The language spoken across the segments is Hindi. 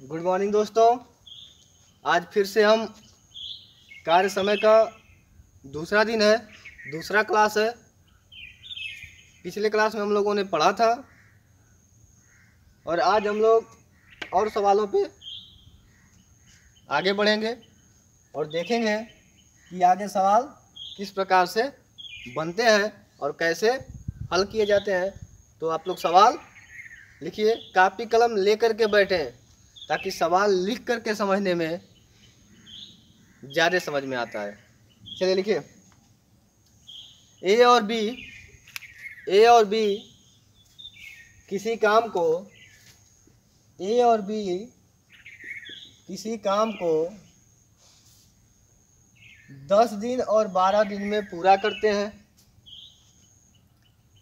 गुड मॉर्निंग दोस्तों। आज फिर से हम कार्य समय का दूसरा दिन है, दूसरा क्लास है। पिछले क्लास में हम लोगों ने पढ़ा था और आज हम लोग और सवालों पे आगे बढ़ेंगे और देखेंगे कि आगे सवाल किस प्रकार से बनते हैं और कैसे हल किए जाते हैं। तो आप लोग सवाल लिखिए, कापी कलम लेकर के बैठें ताकि सवाल लिख करके समझने में ज़्यादा समझ में आता है। चलिए लिखिए, ए और बी किसी काम को ए और बी किसी काम को 10 दिन और 12 दिन में पूरा करते हैं।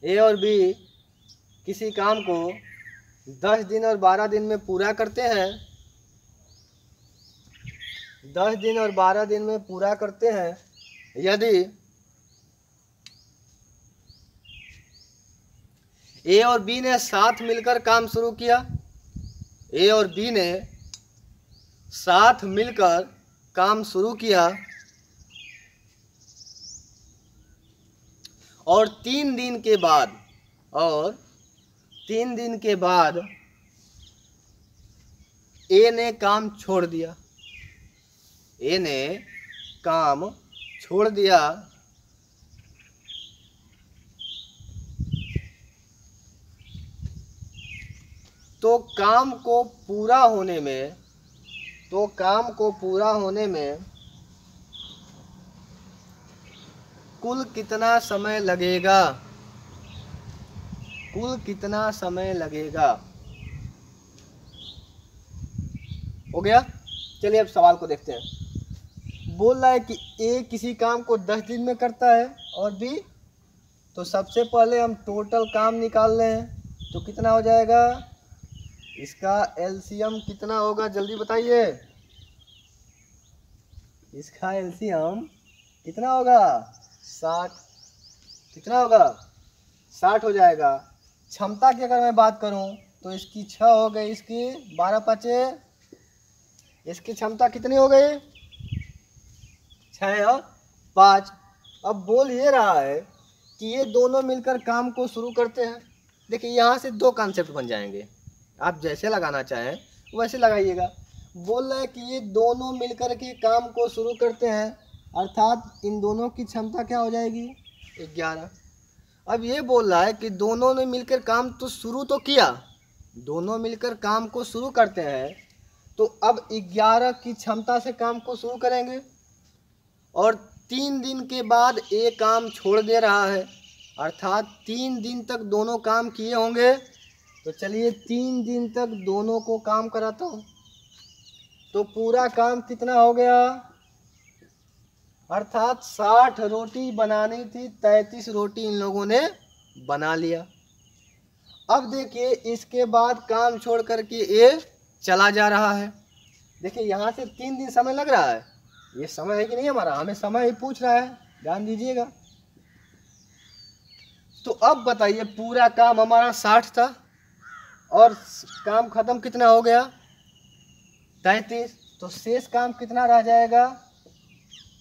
ए और बी किसी काम को 10 दिन और 12 दिन में पूरा करते हैं। 10 दिन और 12 दिन में पूरा करते हैं यदि ए और बी ने साथ मिलकर काम शुरू किया। ए और बी ने साथ मिलकर काम शुरू किया और 3 दिन के बाद ए ने काम छोड़ दिया। ए ने काम छोड़ दिया तो काम को पूरा होने में कुल कितना समय लगेगा? हो गया। चलिए अब सवाल को देखते हैं। बोल रहा है कि ए किसी काम को 10 दिन में करता है और बी, तो सबसे पहले हम टोटल काम निकाल रहे हैं तो कितना हो जाएगा? इसका एलसीएम कितना होगा जल्दी बताइए। इसका एलसीएम कितना होगा? 60। कितना होगा? 60 हो जाएगा। क्षमता की अगर मैं बात करूं तो इसकी 6 हो गई, इसकी 12 बचे, इसकी क्षमता कितनी हो गई? 6 और 5। अब बोल ये रहा है कि ये दोनों मिलकर काम को शुरू करते हैं। देखिए यहाँ से दो कॉन्सेप्ट बन जाएंगे, आप जैसे लगाना चाहें वैसे लगाइएगा। बोल रहा है कि ये दोनों मिलकर के काम को शुरू करते हैं, अर्थात इन दोनों की क्षमता क्या हो जाएगी? 11। अब ये बोल रहा है कि दोनों ने मिलकर काम तो शुरू तो किया, दोनों मिलकर काम को शुरू करते हैं, तो अब 11 की क्षमता से काम को शुरू करेंगे और 3 दिन के बाद ये काम छोड़ दे रहा है, अर्थात 3 दिन तक दोनों काम किए होंगे। तो चलिए 3 दिन तक दोनों को काम कराता हूँ। तो पूरा काम कितना हो गया? अर्थात 60 रोटी बनानी थी, 33 रोटी इन लोगों ने बना लिया। अब देखिए इसके बाद काम छोड़ करके ये चला जा रहा है। देखिए यहाँ से 3 दिन समय लग रहा है, ये समय है कि नहीं हमारा? हमें समय ही पूछ रहा है, ध्यान दीजिएगा। तो अब बताइए, पूरा काम हमारा 60 था और काम खत्म कितना हो गया? 33। तो शेष काम कितना रह जाएगा?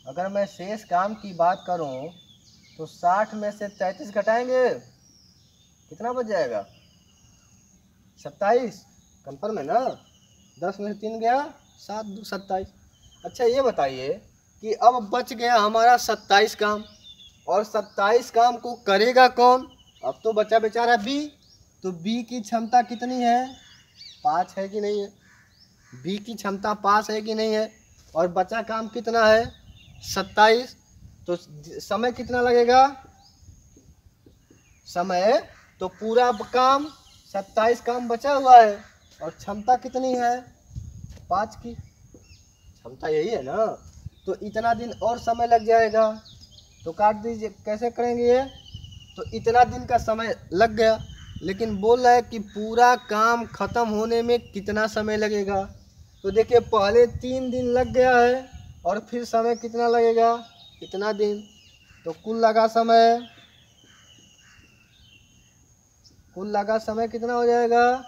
अगर मैं शेष काम की बात करूं तो 60 में से 33 घटाएंगे, कितना बच जाएगा? 27। कंफर्म है ना? 10 में से 3 गया, 7 2 27। अच्छा ये बताइए कि अब बच गया हमारा 27 काम, और 27 काम को करेगा कौन? अब तो बचा बेचारा बी। तो बी की क्षमता कितनी है? 5 है कि नहीं है? बी की क्षमता 5 है कि नहीं है? और बचा काम कितना है? 27। तो समय कितना लगेगा? समय तो पूरा काम 27 काम बचा हुआ है और क्षमता कितनी है? 5 की क्षमता यही है ना। तो इतना दिन और समय लग जाएगा, तो काट दीजिए। कैसे करेंगे ये? तो इतना दिन का समय लग गया, लेकिन बोल रहा है कि पूरा काम खत्म होने में कितना समय लगेगा। तो देखिए पहले 3 दिन लग गया है और फिर समय कितना लगेगा? इतना दिन। तो कुल लगा समय कितना हो जाएगा?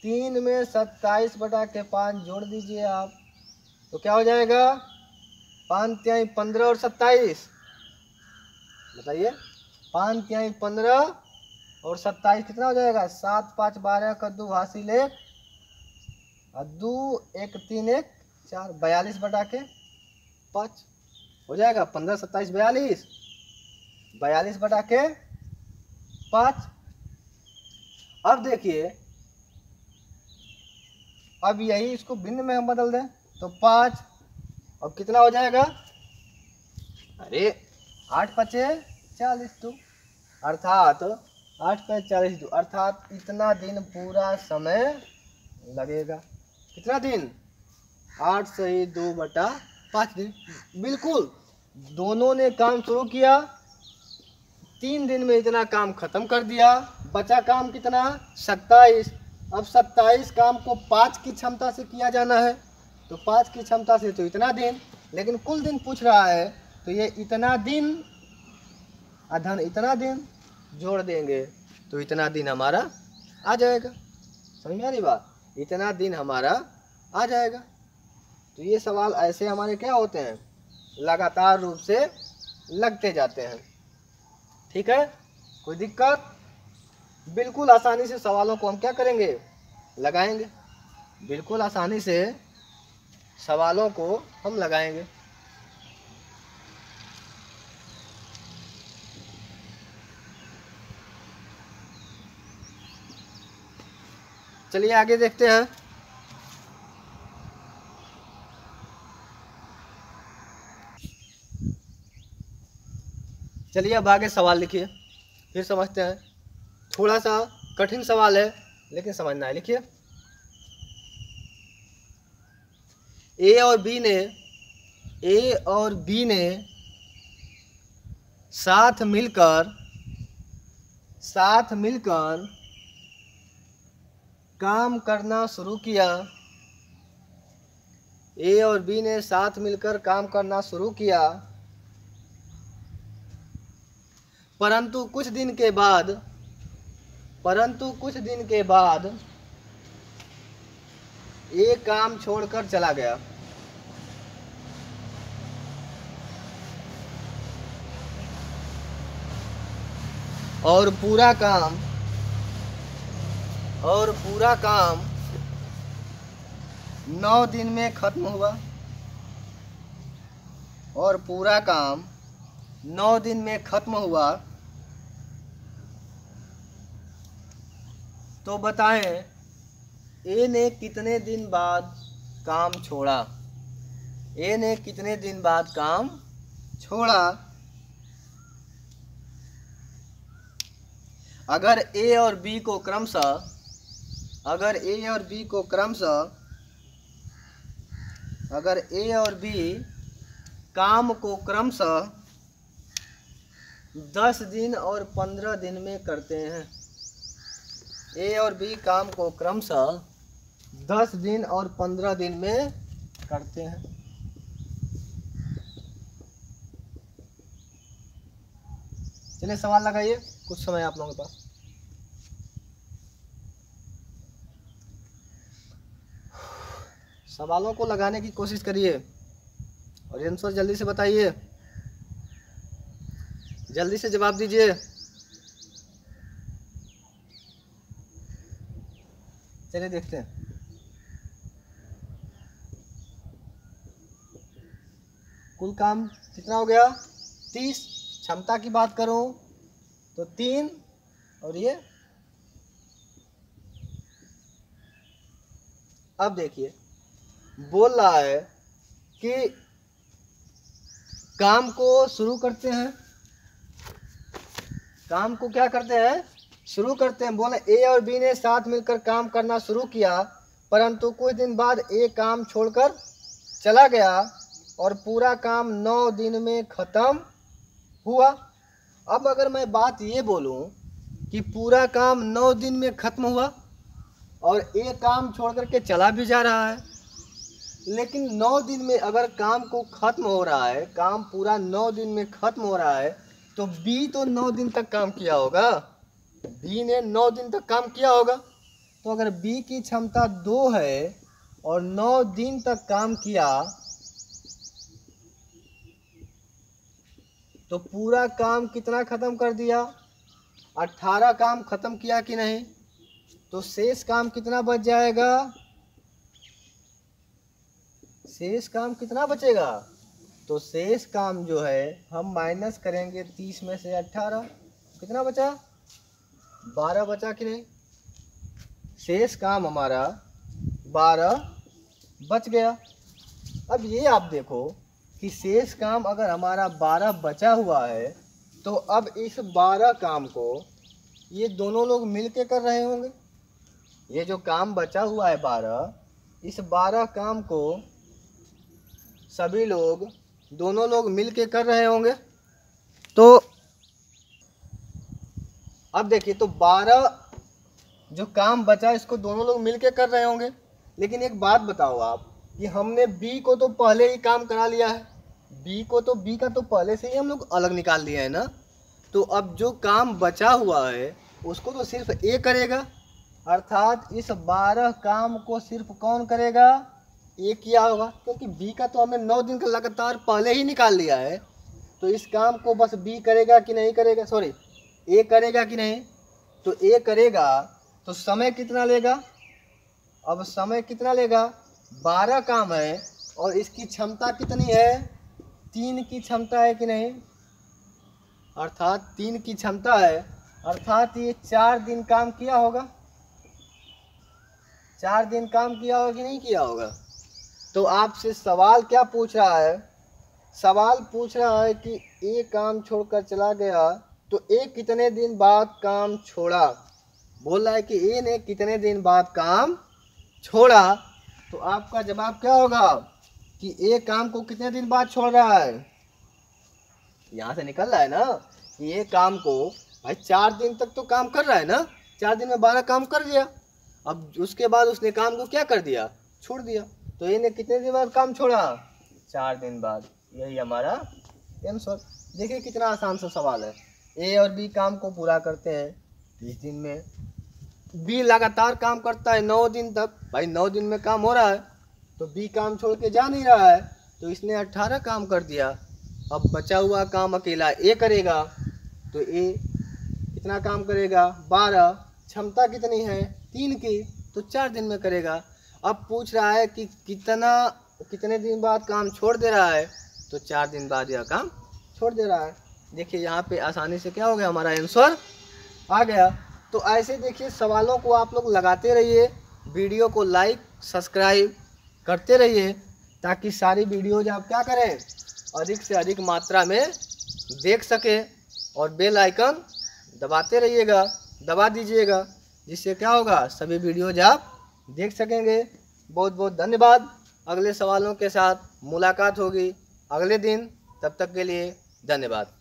3 में 27/5 जोड़ दीजिए आप, तो क्या हो जाएगा? 5 तिहाई 15 और 27, बताइए 5 तिहाई 15 और 27 कितना हो जाएगा? 7 5 12 का 2 हासिल 1 और 2 1 3 1 4, 42/5 हो जाएगा। 15 27 42, 42/5। अब देखिए, अब यही इसको भिन्न में हम बदल दें तो 5, अब कितना हो जाएगा? अरे 8 पचे 40, तो अर्थात 8 5 40, तो अर्थात इतना दिन पूरा समय लगेगा। कितना दिन? 8 सही 2/5 दिन। बिल्कुल, दोनों ने काम शुरू किया, 3 दिन में इतना काम खत्म कर दिया। बचा काम कितना? 27। अब 27 काम को 5 की क्षमता से किया जाना है, तो 5 की क्षमता से तो इतना दिन, लेकिन कुल दिन पूछ रहा है, तो ये इतना दिन अधन इतना दिन जोड़ देंगे तो इतना दिन हमारा आ जाएगा। समझ में आ रही बात? इतना दिन हमारा आ जाएगा। तो ये सवाल ऐसे हमारे क्या होते हैं, लगातार रूप से लगते जाते हैं। ठीक है, कोई दिक्कत? बिल्कुल आसानी से सवालों को हम क्या करेंगे? लगाएंगे। बिल्कुल आसानी से सवालों को हम लगाएंगे। चलिए आगे देखते हैं। चलिए अब आगे सवाल लिखिए, फिर समझते हैं। थोड़ा सा कठिन सवाल है लेकिन समझना है। लिखिए, ए और बी ने साथ मिलकर काम करना शुरू किया। ए और बी ने साथ मिलकर काम करना शुरू किया, परंतु कुछ दिन के बाद ये काम छोड़कर चला गया। और पूरा काम 9 दिन में खत्म हुआ। और पूरा काम 9 दिन में खत्म हुआ। तो बताएं ए ने कितने दिन बाद काम छोड़ा? ए ने कितने दिन बाद काम छोड़ा? अगर ए और बी को काम को क्रमशः 10 दिन और 15 दिन में करते हैं। ए और बी काम को क्रमशः 10 दिन और 15 दिन में करते हैं। चलिए सवाल लगाइए, कुछ समय आप लोगों के पास। सवालों को लगाने की कोशिश करिए और आंसर जल्दी से बताइए, जल्दी से जवाब दीजिए। चलिए देखते हैं। कुल काम कितना हो गया? 30। क्षमता की बात करूं तो 3, और ये अब देखिए बोल रहा है कि काम को शुरू करते हैं। काम को क्या करते हैं? शुरू करते हैं। बोले ए और बी ने साथ मिलकर काम करना शुरू किया, परंतु कुछ दिन बाद ए काम छोड़कर चला गया और पूरा काम 9 दिन में खत्म हुआ। अब अगर मैं बात ये बोलूं कि पूरा काम 9 दिन में खत्म हुआ और ए काम छोड़ करके चला भी जा रहा है, लेकिन 9 दिन में अगर काम को खत्म हो रहा है, काम पूरा 9 दिन में खत्म हो रहा है, तो बी तो 9 दिन तक काम किया होगा। बी ने 9 दिन तक काम किया होगा, तो अगर बी की क्षमता 2 है और 9 दिन तक काम किया तो पूरा काम कितना खत्म कर दिया? 18 काम खत्म किया कि नहीं? तो शेष काम कितना बच जाएगा? शेष काम कितना बचेगा? तो शेष काम जो है हम माइनस करेंगे 30 में से 18, कितना बचा? 12 बचा कि नहीं? शेष काम हमारा 12 बच गया। अब ये आप देखो कि शेष काम अगर हमारा 12 बचा हुआ है तो अब इस 12 काम को ये दोनों लोग मिलके कर रहे होंगे। ये जो काम बचा हुआ है 12, इस 12 काम को सभी लोग दोनों लोग मिलके कर रहे होंगे। तो अब देखिए, तो 12 जो काम बचा इसको दोनों लोग मिलके कर रहे होंगे। लेकिन एक बात बताओ आप कि हमने बी को तो पहले ही काम करा लिया है, बी का तो पहले से ही हम लोग अलग निकाल लिया है ना। तो अब जो काम बचा हुआ है उसको तो सिर्फ ए करेगा, अर्थात इस 12 काम को सिर्फ कौन करेगा? ए किया होगा, क्योंकि बी का तो हमने 9 दिन का लगातार पहले ही निकाल लिया है। तो इस काम को बस बी करेगा कि नहीं करेगा, सॉरी ए करेगा कि नहीं? तो ए करेगा तो समय कितना लेगा? अब समय कितना लेगा? 12 काम है और इसकी क्षमता कितनी है? 3 की क्षमता है कि नहीं? अर्थात 3 की क्षमता है, अर्थात ये 4 दिन काम किया होगा। 4 दिन काम किया होगा कि नहीं किया होगा? तो आपसे सवाल क्या पूछ रहा है? सवाल पूछ रहा है कि ए काम छोड़कर चला गया तो ए कितने दिन बाद काम छोड़ा। बोल रहा है कि ए ने कितने दिन बाद काम छोड़ा। तो आपका जवाब क्या होगा कि ए काम को कितने दिन बाद छोड़ रहा है? यहाँ से निकल रहा है ना कि ये काम को भाई 4 दिन तक तो काम कर रहा है ना, 4 दिन में 12 काम कर दिया। अब उसके बाद उसने काम को क्या कर दिया? छोड़ दिया। तो ये ने कितने दिन बाद काम छोड़ा? 4 दिन बाद। यही हमारा आंसर। देखिए कितना आसान सा सवाल है। ए और बी काम को पूरा करते हैं 30 दिन में। बी लगातार काम करता है 9 दिन तक। भाई 9 दिन में काम हो रहा है तो बी काम छोड़ के जा नहीं रहा है, तो इसने 18 काम कर दिया। अब बचा हुआ काम अकेला ए करेगा। तो ए कितना काम करेगा? 12। क्षमता कितनी है? 3 की, तो 4 दिन में करेगा। अब पूछ रहा है कि कितने दिन बाद काम छोड़ दे रहा है, तो 4 दिन बाद यह काम छोड़ दे रहा है। देखिए यहाँ पे आसानी से क्या हो गया, हमारा आंसर आ गया। तो ऐसे देखिए सवालों को आप लोग लगाते रहिए, वीडियो को लाइक सब्सक्राइब करते रहिए, ताकि सारी वीडियोज आप क्या करें, अधिक से अधिक मात्रा में देख सकें। और बेल आइकन दबाते रहिएगा, दबा दीजिएगा, जिससे क्या होगा, सभी वीडियोज आप देख सकेंगे। बहुत बहुत धन्यवाद। अगले सवालों के साथ मुलाकात होगी अगले दिन, तब तक के लिए धन्यवाद।